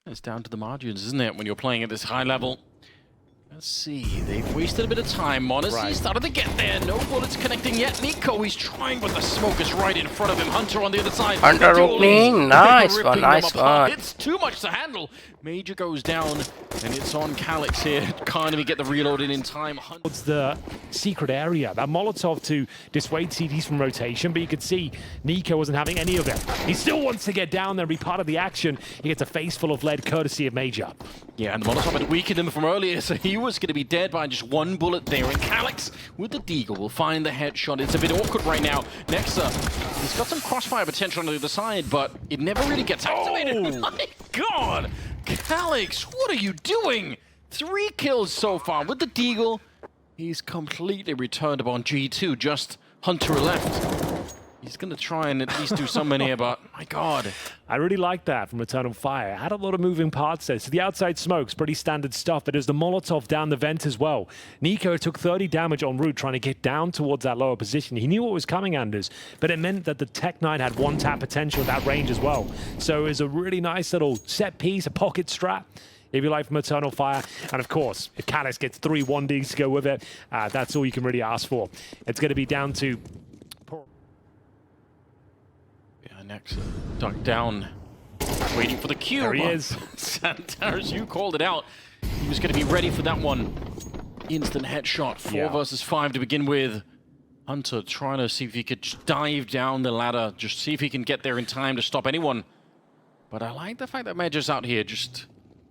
It's down to the margins, isn't it, when you're playing at this high level? Let's see, they've wasted a bit of time. Modesty started to get there. No bullets connecting yet. niko, he's trying, but the smoke is right in front of him. Hunter on the other side. Hunter opening. Nice one, nice one. It's too much to handle. Major goes down, and it's on Calyx here. Can't even get the reload in time. It's the secret area. That Molotov to dissuade CTs from rotation, but you could see niko wasn't having any of it. He still wants to get down there and be part of the action. He gets a face full of lead, courtesy of Major. Yeah, and the Molotov had weakened him from earlier, so he was going to be dead by just one bullet there. And Calyx with the deagle will find the headshot. It's a bit awkward right now. Nexa, he's got some crossfire potential on the other side, but it never really gets activated. Oh. My God! Calyx, what are you doing? 3 kills so far with the deagle. He's completely returned upon G2, just Hunter left. He's going to try and at least do something here, but my God. I really like that from Eternal Fire. Had a lot of moving parts there. So the outside smoke's pretty standard stuff, but there's the Molotov down the vent as well. niko took 30 damage en route trying to get down towards that lower position. He knew what was coming, Anders, but it meant that the Tech Knight had one-tap potential at that range as well. So it was a really nice little set piece, a pocket strat, if you like, from Eternal Fire. And of course, if Calyx gets 3 1Ds to go with it, that's all you can really ask for. It's going to be down to... Next, ducked down, waiting for the cue. There he is. Santaris, you called it out. He was going to be ready for that one. Instant headshot, 4 versus 5 to begin with. Hunter trying to see if he could dive down the ladder, just see if he can get there in time to stop anyone. But I like the fact that Magisk out here, just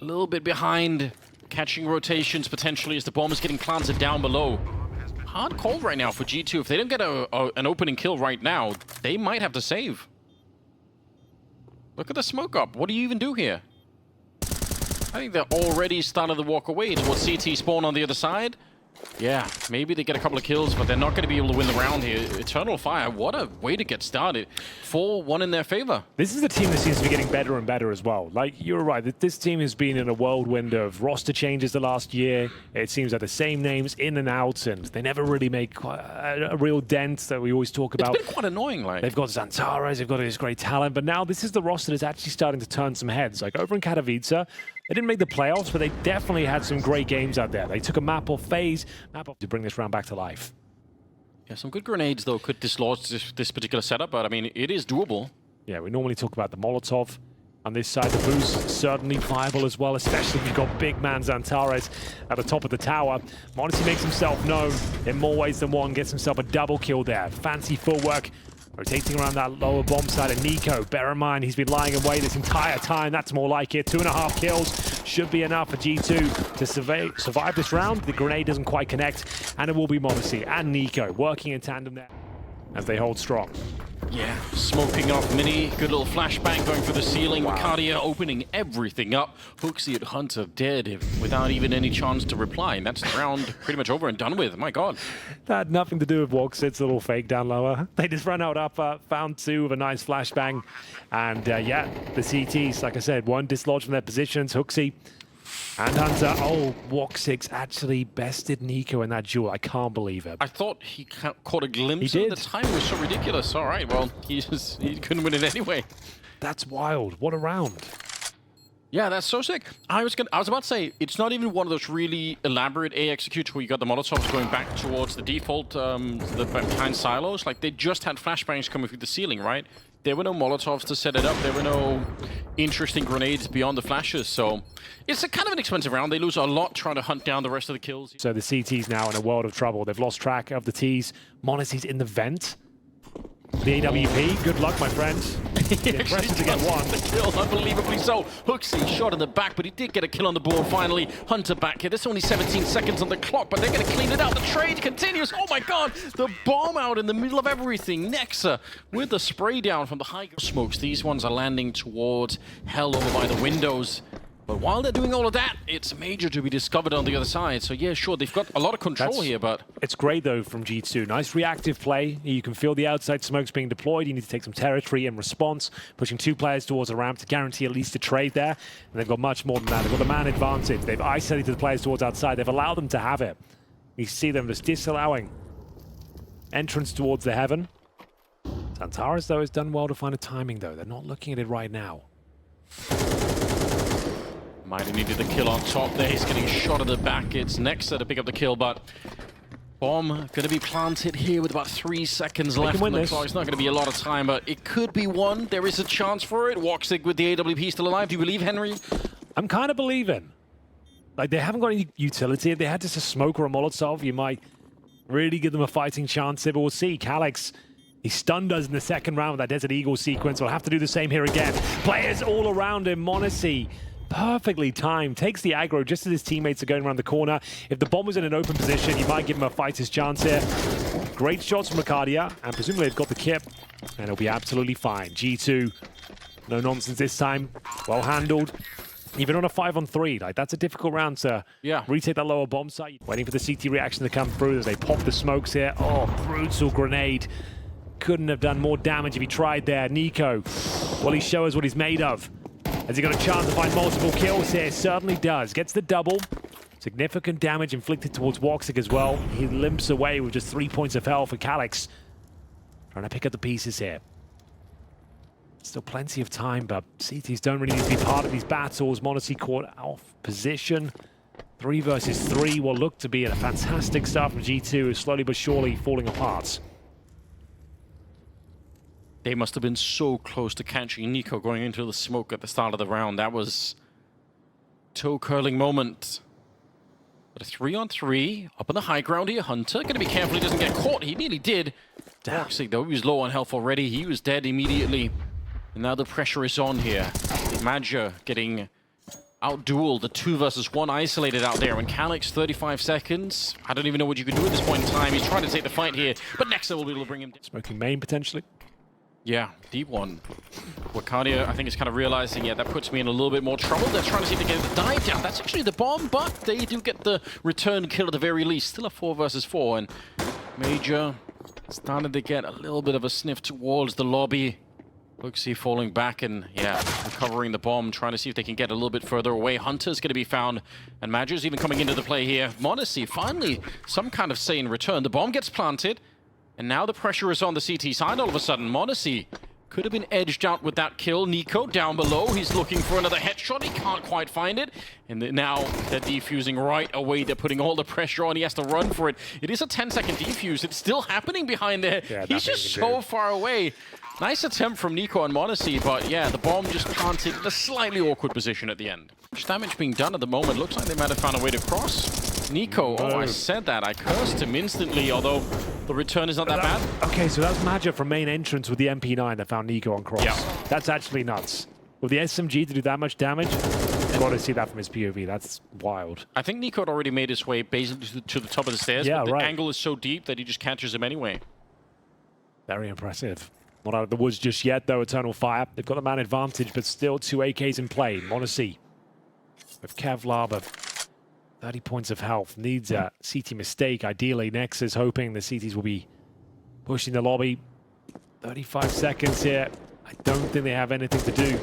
a little bit behind, catching rotations potentially as the bomb is getting planted down below. Hard call right now for G2. If they don't get an opening kill right now, they might have to save. Look at the smoke up. What do you even do here? I think they're already starting to walk away towards CT spawn on the other side. Yeah, maybe they get a couple of kills, but they're not going to be able to win the round here. Eternal Fire, what a way to get started. 4-1 in their favor. This is a team that seems to be getting better and better as well. Like, you're right, this team has been in a whirlwind of roster changes the last year. It seems like the same names in and out, and they never really make a real dent that we always talk about. It's been quite annoying, like. They've got Xantares, they've got this great talent, but now this is the roster that's actually starting to turn some heads. Like, over in Katowice, they didn't make the playoffs, but they definitely had some great games out there. They took a map off FaZe, to bring this round back to life. Yeah, some good grenades, though, could dislodge this particular setup, but I mean, it is doable. Yeah, we normally talk about the Molotov. On this side, the boost certainly viable as well, especially if you've got big man Xantares at the top of the tower. Modesty makes himself known in more ways than one, gets himself a double kill there. Fancy footwork. Rotating around that lower bomb side of niko. Bear in mind, he's been lying in wait this entire time. That's more like it. 2.5 kills should be enough for G2 to survive this round. The grenade doesn't quite connect, and it will be Modesty and niko working in tandem there as they hold strong. Yeah, smoking off Mini, good little flashbang going for the ceiling. Wow. Cardia opening everything up. Hooksy at Hunter dead without even any chance to reply. And that's the round pretty much over and done with. My God. That had nothing to do with Woxit's little fake down lower. They just ran out up, found 2 with a nice flashbang. And yeah, the CTs, like I said, one dislodged from their positions. Hooksy and Hunter. Oh, Woxix actually bested niko in that duel. I can't believe it. I thought he caught a glimpse of the time. Was so ridiculous. All right, well, he couldn't win it anyway. That's wild. What a round. Yeah, that's so sick. I was about to say, it's not even one of those really elaborate A executes where you got the Molotovs going back towards the default, behind silos. Like, they just had flashbangs coming through the ceiling, right? There were no Molotovs to set it up. There were no interesting grenades beyond the flashes. So it's a kind of an expensive round. They lose a lot trying to hunt down the rest of the kills. So the CT's now in a world of trouble. They've lost track of the T's. Monacy's in the vent. The AWP, good luck, my friend. Impressive to get one. The kill, unbelievably so. Hooksy shot in the back, but he did get a kill on the board finally. Hunter back here. There's only 17 seconds on the clock, but they're going to clean it out. The trade continues. Oh my God, the bomb out in the middle of everything. Nexa with the spray down from the high smokes. These ones are landing towards hell over by the windows. But while they're doing all of that, it's Major to be discovered on the other side. So yeah, sure, they've got a lot of control here, but... It's great, though, from G2. Nice reactive play. You can feel the outside smokes being deployed. You need to take some territory in response, pushing 2 players towards the ramp to guarantee at least a trade there. And they've got much more than that. They've got the man advantage. They've isolated the players towards outside. They've allowed them to have it. You see them just disallowing entrance towards the heaven. Xantares, though, has done well to find a timing, though. They're not looking at it right now. Might have needed the kill on top there. He's getting shot at the back. It's Nexa to pick up the kill, but bomb going to be planted here with about 3 seconds left on the clock. It's not going to be a lot of time, but it could be one. There is a chance for it. woxic with the AWP still alive. Do you believe, Henry? I'm kind of believing. Like, they haven't got any utility. If they had just a smoke or a Molotov, you might really give them a fighting chance there, but we'll see. Calyx, he stunned us in the second round with that Desert Eagle sequence. We'll have to do the same here again. Players all around him. m0NESY, perfectly timed, takes the aggro just as his teammates are going around the corner. If the bomb was in an open position, you might give him a fighter's chance here. Great shots from Arcadia, and presumably they've got the kip, and it'll be absolutely fine. G2, no nonsense this time, well handled. Even on a 5-on-3, like, that's a difficult round to retake that lower bomb site. Waiting for the CT reaction to come through as they pop the smokes here. Oh, brutal grenade. Couldn't have done more damage if he tried there. niko, will he show us what he's made of? Has he got a chance to find multiple kills here? Certainly does. Gets the double. Significant damage inflicted towards woxic as well. He limps away with just 3 points of health for Calyx. Trying to pick up the pieces here. Still plenty of time, but CTs don't really need to be part of these battles. m0NESY caught off position. 3 versus 3 will look to be a fantastic start from G2, slowly but surely falling apart. They must have been so close to catching niko going into the smoke at the start of the round. That was a toe-curling moment. But a 3-on-3 up on the high ground here. Hunter going to be careful he doesn't get caught. He nearly did. woxic, though, he was low on health already. He was dead immediately. And now the pressure is on here. Magisk getting out-dueled. The 2 versus 1 isolated out there. And Calyx, 35 seconds. I don't even know what you can do at this point in time. He's trying to take the fight here. But Nexa will be able to bring him down. Smoking main, potentially. Yeah, deep one. Arcadia, I think, is kind of realizing, yeah, that puts me in a little bit more trouble. They're trying to see if they get the dive down. That's actually the bomb, but they do get the return kill at the very least. Still a 4 versus 4, and Major started to get a little bit of a sniff towards the lobby. woxic falling back and, yeah, recovering the bomb, trying to see if they can get a little bit further away. Hunter's going to be found, and Magisk even coming into the play here. m0NESY, finally, some kind of sane return. The bomb gets planted. And now the pressure is on the CT side all of a sudden. m0NESY could have been edged out with that kill. niko down below. He's looking for another headshot. He can't quite find it. And now they're defusing right away. They're putting all the pressure on. He has to run for it. It is a 10-second defuse. It's still happening behind there. Yeah, he's just so far away. Nice attempt from niko and m0NESY, but yeah, the bomb just planted in a slightly awkward position at the end. Much damage being done at the moment. Looks like they might have found a way to cross. niko, oh, I said that. I cursed him instantly, although the return is not that bad. Okay, so that's Magisk from main entrance with the MP9 that found niko on cross. Yeah. That's actually nuts. With the SMG to do that much damage, got to see that from his POV. That's wild. I think niko had already made his way basically to the top of the stairs, but the angle is so deep that he just catches him anyway. Very impressive. Not out of the woods just yet, though. Eternal Fire. They've got the man advantage, but still 2 AKs in play. m0NESY with Kevlar, but 30 points of health. Needs a CT mistake. Ideally, Nex is hoping the CTs will be pushing the lobby. 35 seconds here. I don't think they have anything to do.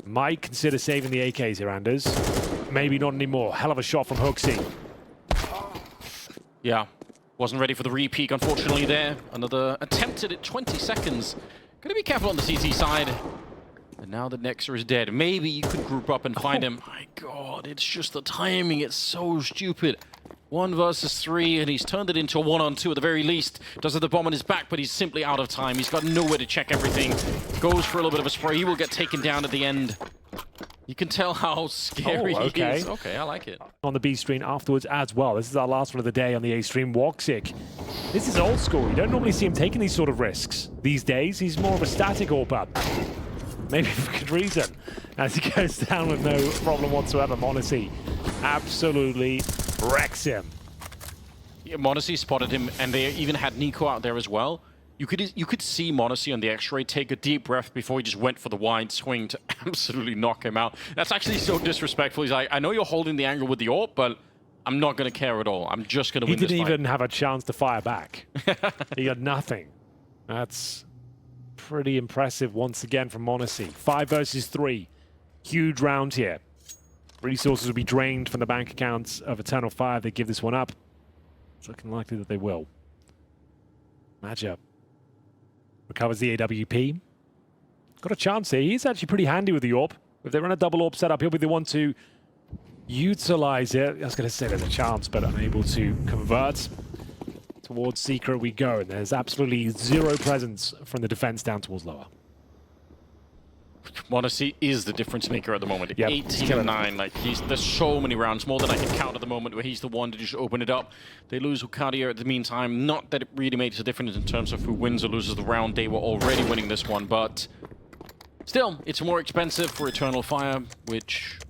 Might consider saving the AKs here, Anders. Maybe not anymore. Hell of a shot from woxic. Yeah. Wasn't ready for the re-peek, unfortunately, there. Another attempt at it, 20 seconds. Gotta be careful on the CT side. And now that Nexa is dead, maybe you could group up and find him. My God, it's just the timing. It's so stupid. 1 versus 3, and he's turned it into a 1-on-2 at the very least. Does have the bomb on his back, but he's simply out of time. He's got nowhere to check everything. Goes for a little bit of a spray. He will get taken down at the end. You can tell how scary he is. Okay, I like it. On the B stream afterwards as well. This is our last one of the day on the A stream. woxic. This is old school. You don't normally see him taking these sort of risks these days. He's more of a static AWP. Maybe for good reason. As he goes down with no problem whatsoever. m0NESY absolutely wrecks him. Yeah, m0NESY spotted him, and they even had niko out there as well. You could see m0NESY on the X-ray take a deep breath before he just went for the wide swing to absolutely knock him out. That's actually so disrespectful. He's like, I know you're holding the angle with the AWP, but I'm not going to care at all. I'm just going to win this fight. He didn't even have a chance to fire back. He got nothing. That's pretty impressive once again from m0NESY. 5 versus 3. Huge round here. Resources will be drained from the bank accounts of Eternal Fire if they give this one up. It's looking likely that they will. Magisk recovers the AWP. Got a chance here. He's actually pretty handy with the AWP. If they run a double AWP setup, he'll be the one to utilize it. I was going to say there's a chance, but unable to convert. Towards Secret we go, and there's absolutely zero presence from the defense down towards lower. Modesty is the difference maker at the moment. Yep. 18-9, like there's so many rounds, more than I can count at the moment, where he's the one to just open it up. They lose Ukadia at the meantime. Not that it really makes a difference in terms of who wins or loses the round. They were already winning this one, but still, it's more expensive for Eternal Fire, which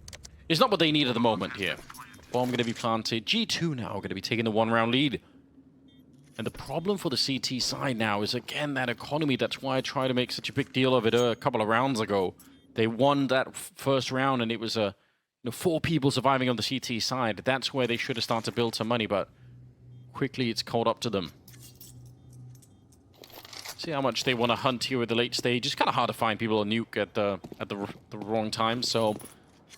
is not what they need at the moment here. Bomb going to be planted. G2 now going to be taking the one-round lead. And the problem for the CT side now is, again, that economy. That's why I tried to make such a big deal of it a couple of rounds ago. They won that first round, and it was 4 people surviving on the CT side. That's where they should have started to build some money, but quickly it's caught up to them. See how much they want to hunt here at the late stage. It's kind of hard to find people to nuke at the wrong time, so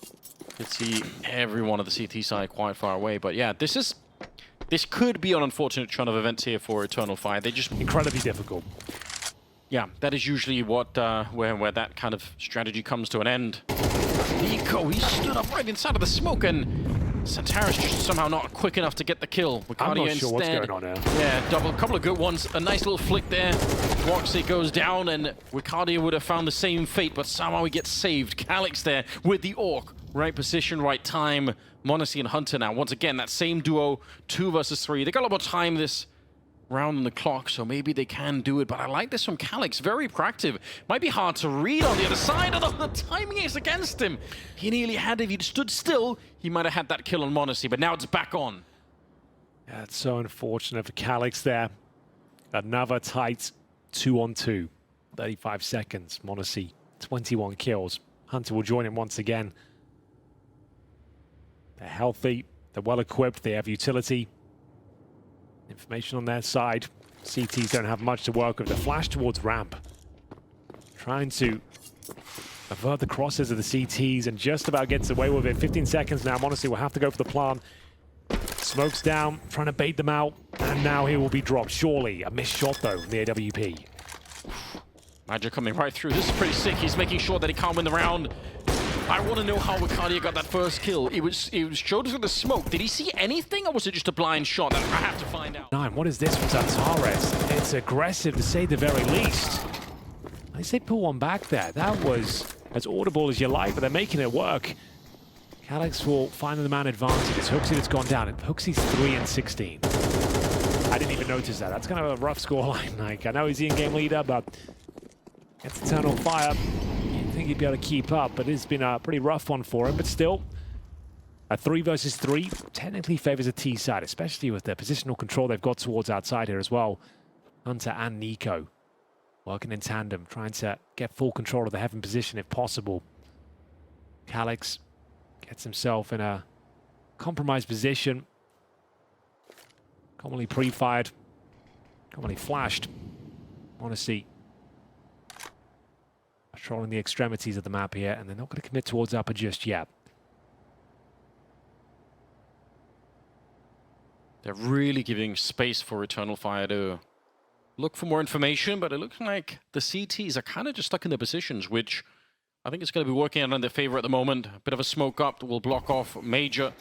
you can see everyone at the CT side quite far away. But yeah, this could be an unfortunate turn of events here for Eternal Fire. They just incredibly difficult. Yeah, that is usually what where that kind of strategy comes to an end. niko, he stood up right inside of the smoke, and Santaris just somehow not quick enough to get the kill. I'm not sure what's going on here. Yeah, couple of good ones. A nice little flick there. Roxy goes down, and Wicardia would have found the same fate, but somehow he gets saved. Calix there with the Orc. Right position, right time. m0NESY and Hunter now. Once again, that same duo, 2 versus 3. They got a lot more time this round on the clock, so maybe they can do it. But I like this from Calix. Very proactive. Might be hard to read on the other side, although the timing is against him. He nearly had, if he'd stood still, he might have had that kill on m0NESY, but now it's back on. Yeah, it's so unfortunate for Calix there. Another tight 2-on-2. 35 seconds. m0NESY, 21 kills. Hunter will join him once again. They're healthy, they're well equipped, they have utility. Information on their side. CTs don't have much to work with. The flash towards ramp. Trying to avert the crosses of the CTs and just about gets away with it. 15 seconds now. m0NESY will have to go for the plan. Smokes down, trying to bait them out, and now he will be dropped. Surely a missed shot though from the AWP. Magic coming right through. This is pretty sick. He's making sure that he can't win the round. I want to know how Wicardia got that first kill. It was showed us with the smoke. Did he see anything, or was it just a blind shot? I have to find out. What is this from Zantares? It's aggressive to say the very least. I say pull one back there. That was as audible as you like, but they're making it work. Calix will find the man advantage. It's HooXi that's gone down. HooXi's 3-16. I didn't even notice that. That's kind of a rough scoreline. Like, I know he's the in-game leader, but it's Eternal Fire. You'd think he'd be able to keep up, but it's been a pretty rough one for him. But still, a 3 versus 3 technically favors a T side, especially with the positional control they've got towards outside here as well. Hunter and niko working in tandem, trying to get full control of the heaven position if possible. Calix gets himself in a compromised position. Commonly pre-fired, commonly flashed. m0NESY patrolling the extremities of the map here, and they're not going to commit towards upper just yet. They're really giving space for Eternal Fire to look for more information, but it looks like the CTs are kind of just stuck in their positions, which I think it's going to be working out in their favor at the moment. A bit of a smoke up that will block off Major.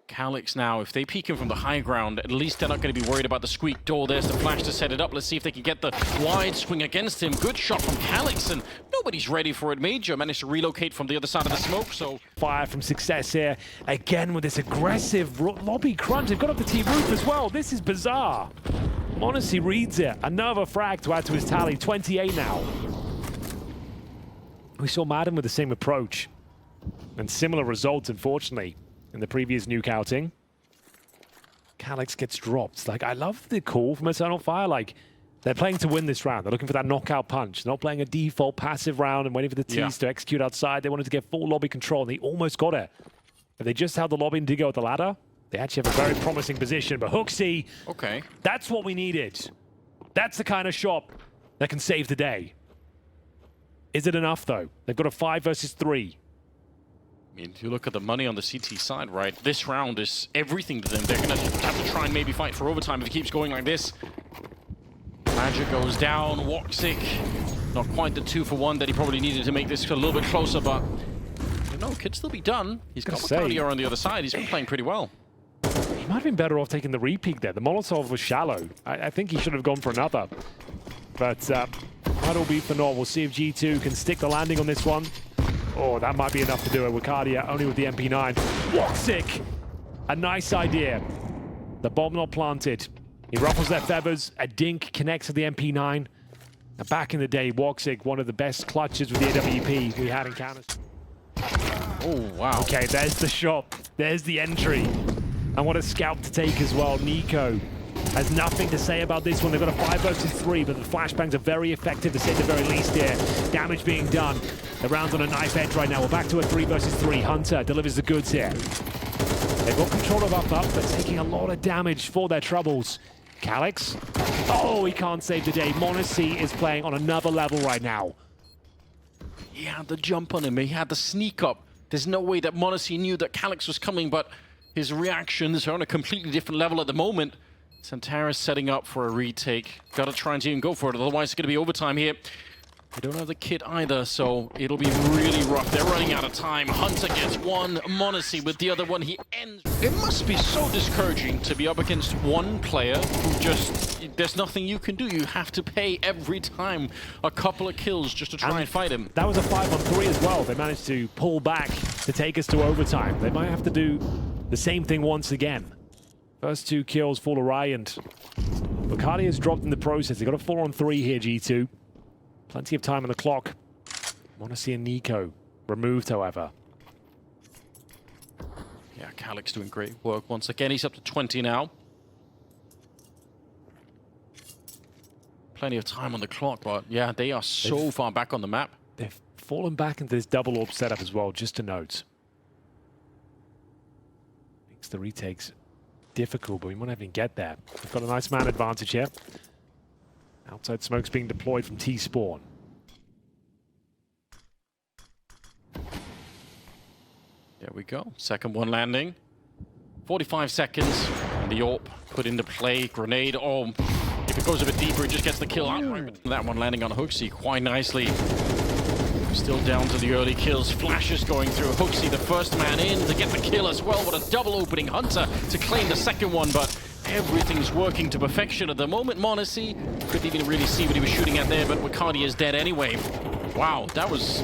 Calix now, if they peek him from the high ground, at least they're not going to be worried about the squeak door. There's the flash to set it up. Let's see if they can get the wide swing against him. Good shot from Calix, and nobody's ready for it. Major managed to relocate from the other side of the smoke, so... Fire from Success here, again with this aggressive lobby crunch. They've got up the T roof as well. This is bizarre. m0NESY reads it. Another frag to add to his tally. 28 now. We saw Madden with the same approach and similar results, unfortunately, in the previous nuke outing. Calix gets dropped. Like, I love the call from Eternal Fire. Like, they're playing to win this round. They're looking for that knockout punch. They're not playing a default passive round and waiting for the T's to execute outside. They wanted to get full lobby control, and they almost got it. If they just held the lobby and did go at the ladder, they actually have a very promising position. But HooXi, okay, that's what we needed. That's the kind of shot that can save the day. Is it enough, though? They've got a 5 versus 3. I mean, if you look at the money on the CT side, right, this round is everything to them. They're going to have to try and maybe fight for overtime if it keeps going like this. Magic goes down. Woxic, not quite the 2-for-1 that he probably needed to make this a little bit closer, but no, could still be done. He's got say, cardio on the other side. He's been playing pretty well. He might have been better off taking the re-peek there. The Molotov was shallow. I think he should have gone for another. But that'll be for naught. We'll see if G2 can stick the landing on this one. Oh, that might be enough to do it. Wicardia only with the MP9. Woxic! A nice idea. The bomb not planted. He ruffles their feathers. A dink connects to the MP9. Now, back in the day, Woxic, one of the best clutches with the AWP we had in Counter. Oh, wow. Okay, there's the shot. There's the entry. And what a scalp to take as well. niko has nothing to say about this one. They've got a 5 versus 3, but the flashbangs are very effective to say at the very least here. Damage being done. The round's on a knife edge right now. We're back to a 3 versus 3. Hunter delivers the goods here. They've got control of up, but taking a lot of damage for their troubles. Calyx. Oh, he can't save the day. m0NESY is playing on another level right now. He had the jump on him. He had the sneak up. There's no way that m0NESY knew that Calyx was coming, but his reactions are on a completely different level at the moment. Santaris setting up for a retake. Gotta try and even go for it, otherwise it's gonna be overtime here. They don't have the kit either, so it'll be really rough. They're running out of time. Hunter gets one, m0NESY with the other one. He ends. It must be so discouraging to be up against one player who just, there's nothing you can do. You have to pay every time a couple of kills just to try and fight him. That was a 5-on-3 as well. They managed to pull back to take us to overtime. They might have to do the same thing once again. First 2 kills for Orion. Wicardia has dropped in the process. They got a 4-on-3 here, G2. Plenty of time on the clock. m0NESY and niko removed, however. Yeah, Calyx doing great work once again. He's up to 20 now. Plenty of time on the clock, but yeah, they are so far back on the map. They've fallen back into this double orb setup as well, just to note. Makes the retakes difficult, but we might not even get there. We've got a nice man advantage here. Outside smoke's being deployed from T-spawn. There we go. Second one landing. 45 seconds. And the AWP put into play. Grenade. Oh, if it goes a bit deeper, it just gets the kill outright. That one landing on HooXi quite nicely. Still down to the early kills. Flashes going through. HooXi, the first man in to get the kill as well. What a double opening. Hunter to claim the second one, but everything's working to perfection at the moment. m0NESY couldn't even really see what he was shooting at there, but Wicardia is dead anyway. Wow, that was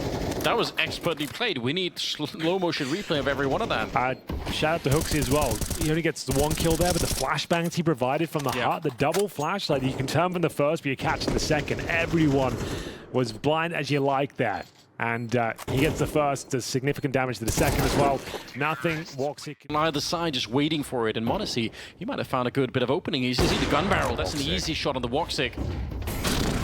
expertly played. We need slow motion replay of every one of that. Shout out to HooXi as well. He only gets the 1 kill there, but the flashbangs he provided from the heart, the double flash, like you can turn from the first, but you catch in the second. Everyone was blind as you like that. And he gets the first, does significant damage to the second as well. Nothing, Woxic. On either side, just waiting for it. And m0NESY, he might have found a good bit of opening. He's see the gun barrel. That's an easy shot on the Woxic.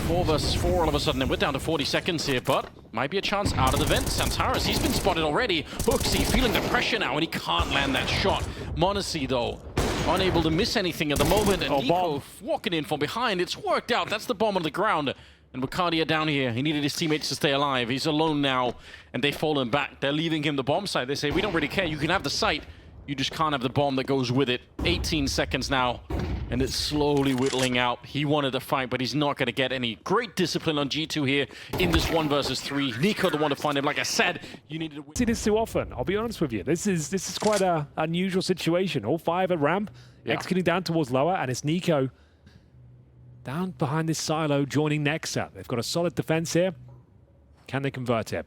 4 versus 4 all of a sudden, and we're down to 40 seconds here, but might be a chance out of the vent. Santaris, he's been spotted already. HooXi feeling the pressure now, and he can't land that shot. m0NESY, though, unable to miss anything at the moment, and niko walking in from behind. It's worked out. That's the bomb on the ground. And Wicardia down here, he needed his teammates to stay alive. He's alone now, and they've fallen back. They're leaving him the bomb site. They say, we don't really care. You can have the site. You just can't have the bomb that goes with it. 18 seconds now, and it's slowly whittling out. He wanted to fight, but he's not going to get any. Great discipline on G2 here in this 1 versus 3. niko the one to find him. Like I said, you needed to win. See this too often. I'll be honest with you. This is quite an unusual situation. All 5 at ramp, executing down towards lower, and it's niko down behind this silo, joining Nexa. They've got a solid defense here. Can they convert it?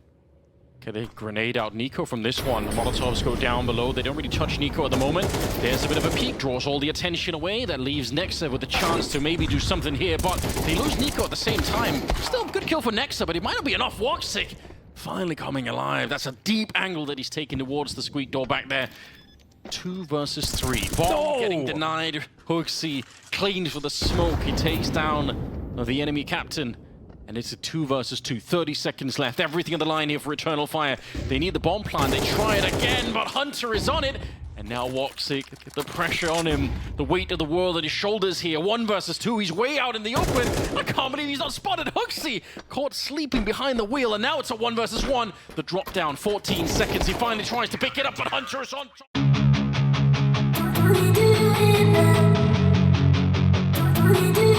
Okay, they grenade out niko from this one. The Molotovs go down below. They don't really touch niko at the moment. There's a bit of a peek, draws all the attention away. That leaves Nexa with a chance to maybe do something here, but they lose niko at the same time. Still a good kill for Nexa, but it might not be enough. Woxic finally coming alive. That's a deep angle that he's taking towards the squeak door back there. 2 versus 3. Bomb getting denied. HooXi cleaned for the smoke. He takes down the enemy captain. And it's a 2 versus 2. 30 seconds left. Everything on the line here for Eternal Fire. They need the bomb plant. They try it again, but Hunter is on it. And now Woxic, the pressure on him. The weight of the world at his shoulders here. 1 versus 2. He's way out in the open. I can't believe he's not spotted. HooXi caught sleeping behind the wheel. And now it's a 1 versus 1. The drop down, 14 seconds. He finally tries to pick it up, but Hunter is on top. We do it now. We do